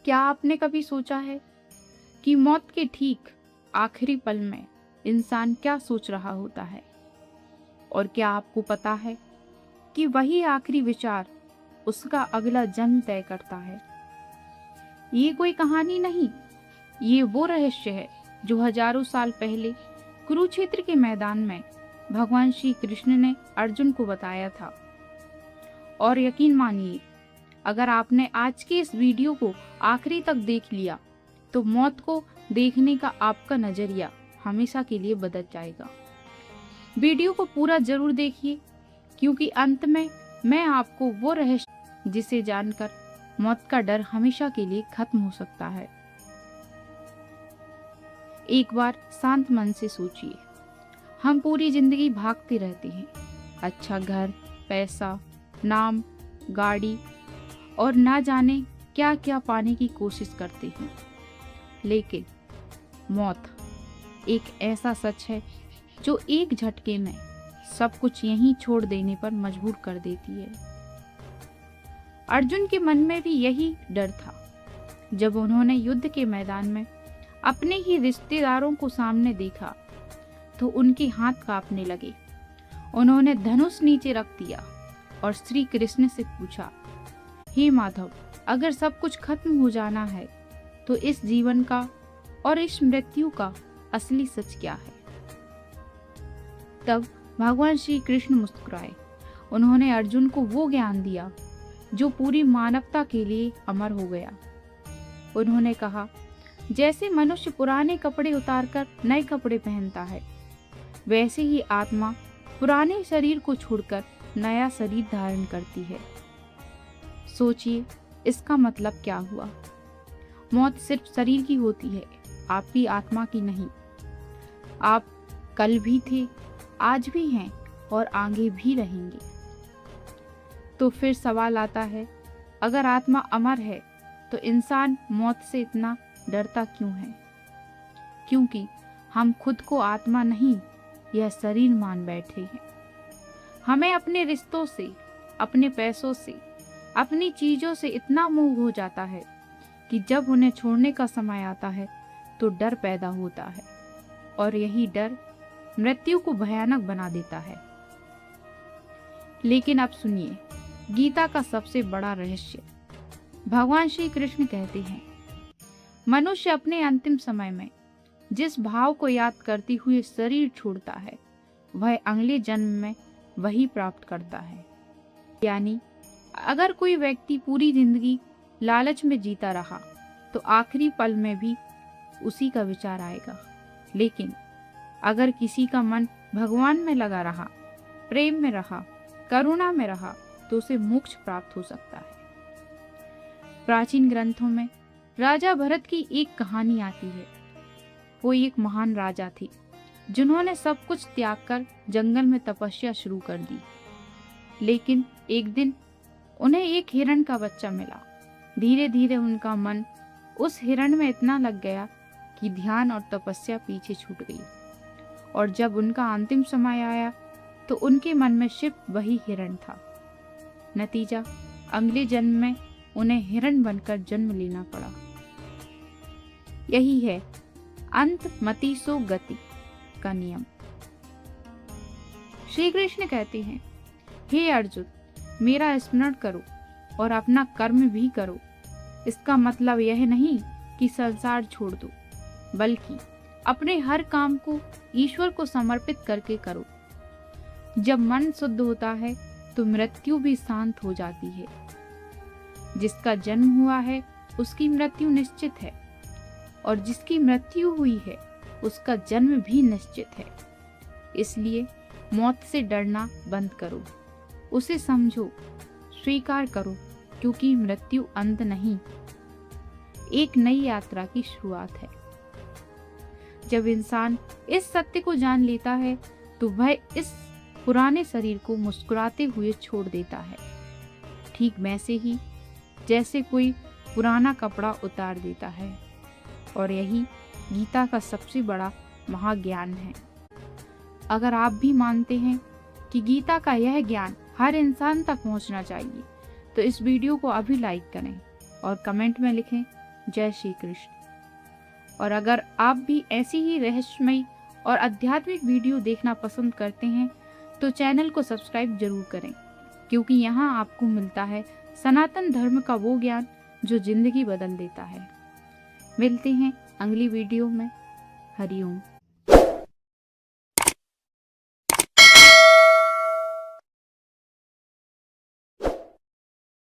क्या आपने कभी सोचा है कि मौत के ठीक आखिरी पल में इंसान क्या सोच रहा होता है? और क्या आपको पता है कि वही आखिरी विचार उसका अगला जन्म तय करता है? ये कोई कहानी नहीं, ये वो रहस्य है जो हजारों साल पहले कुरुक्षेत्र के मैदान में भगवान श्री कृष्ण ने अर्जुन को बताया था। और यकीन मानिए, अगर आपने आज के इस वीडियो को आखिरी तक देख लिया तो मौत को देखने का आपका नजरिया हमेशा के लिए बदल जाएगा। वीडियो को पूरा जरूर देखिए, क्योंकि अंत में मैं आपको वो रहस्य जिसे जानकर मौत का डर हमेशा के लिए खत्म हो सकता है। एक बार शांत मन से सोचिए, हम पूरी जिंदगी भागते रहते हैं। अच्छा घर, पैसा, नाम, गाड़ी और ना जाने क्या क्या पाने की कोशिश करते हैं। लेकिन मौत एक ऐसा सच है जो एक झटके में सब कुछ यहीं छोड़ देने पर मजबूर कर देती है। अर्जुन के मन में भी यही डर था। जब उन्होंने युद्ध के मैदान में अपने ही रिश्तेदारों को सामने देखा तो उनके हाथ कांपने लगे। उन्होंने धनुष नीचे रख दिया और श्री कृष्ण से पूछा, हे माधव, अगर सब कुछ खत्म हो जाना है तो इस जीवन का और इस मृत्यु का असली सच क्या है? तब भगवान श्री कृष्ण मुस्कुराए। उन्होंने अर्जुन को वो ज्ञान दिया जो पूरी मानवता के लिए अमर हो गया। उन्होंने कहा, जैसे मनुष्य पुराने कपड़े उतारकर नए कपड़े पहनता है, वैसे ही आत्मा पुराने शरीर को छोड़कर नया शरीर धारण करती है। सोचिए, इसका मतलब क्या हुआ? मौत सिर्फ शरीर की होती है, आपकी आत्मा की नहीं। आप कल भी थे, आज भी हैं और आगे भी रहेंगे। तो फिर सवाल आता है, अगर आत्मा अमर है तो इंसान मौत से इतना डरता क्यों है? क्योंकि हम खुद को आत्मा नहीं, यह शरीर मान बैठे हैं। हमें अपने रिश्तों से, अपने पैसों से, अपनी चीजों से इतना मोह हो जाता है कि जब उन्हें छोड़ने का समय आता है तो डर पैदा होता है, और यही डर मृत्यु को भयानक बना देता है। लेकिन अब सुनिए गीता का सबसे बड़ा रहस्य। भगवान श्री कृष्ण कहते हैं, मनुष्य अपने अंतिम समय में जिस भाव को याद करते हुए शरीर छोड़ता है, वह अगले जन्म में वही प्राप्त करता है। यानी अगर कोई व्यक्ति पूरी जिंदगी लालच में जीता रहा तो आखिरी पल में भी उसी का विचार आएगा। लेकिन अगर किसी का मन भगवान में लगा रहा, प्रेम में रहा, करुणा में रहा, तो उसे मोक्ष प्राप्त हो सकता है। प्राचीन ग्रंथों में राजा भरत की एक कहानी आती है। वो एक महान राजा थे जिन्होंने सब कुछ त्याग कर जंगल में तपस्या शुरू कर दी। लेकिन एक दिन उन्हें एक हिरण का बच्चा मिला। धीरे धीरे उनका मन उस हिरण में इतना लग गया कि ध्यान और तपस्या पीछे छूट गई। और जब उनका अंतिम समय आया तो उनके मन में सिर्फ वही हिरण था। नतीजा, अगले जन्म में उन्हें हिरण बनकर जन्म लेना पड़ा। यही है अंत मति सो गति का नियम। श्री कृष्ण कहते हैं, हे अर्जुन, मेरा स्मरण करो और अपना कर्म भी करो। इसका मतलब यह नहीं कि संसार छोड़ दो, बल्कि अपने हर काम को ईश्वर को समर्पित करके करो। जब मन शुद्ध होता है तो मृत्यु भी शांत हो जाती है। जिसका जन्म हुआ है उसकी मृत्यु निश्चित है, और जिसकी मृत्यु हुई है उसका जन्म भी निश्चित है। इसलिए मौत से डरना बंद करो, उसे समझो, स्वीकार करो, क्योंकि मृत्यु अंत नहीं, एक नई यात्रा की शुरुआत है। जब इंसान इस सत्य को जान लेता है तो वह इस पुराने शरीर को मुस्कुराते हुए छोड़ देता है, ठीक वैसे ही जैसे कोई पुराना कपड़ा उतार देता है। और यही गीता का सबसे बड़ा महाज्ञान है। अगर आप भी मानते हैं कि गीता का यह ज्ञान हर इंसान तक पहुंचना चाहिए तो इस वीडियो को अभी लाइक करें और कमेंट में लिखें, जय श्री कृष्ण। और अगर आप भी ऐसी ही रहस्यमयी और आध्यात्मिक वीडियो देखना पसंद करते हैं तो चैनल को सब्सक्राइब जरूर करें, क्योंकि यहाँ आपको मिलता है सनातन धर्म का वो ज्ञान जो जिंदगी बदल देता है। मिलते हैं अगली वीडियो में। हरि ओम।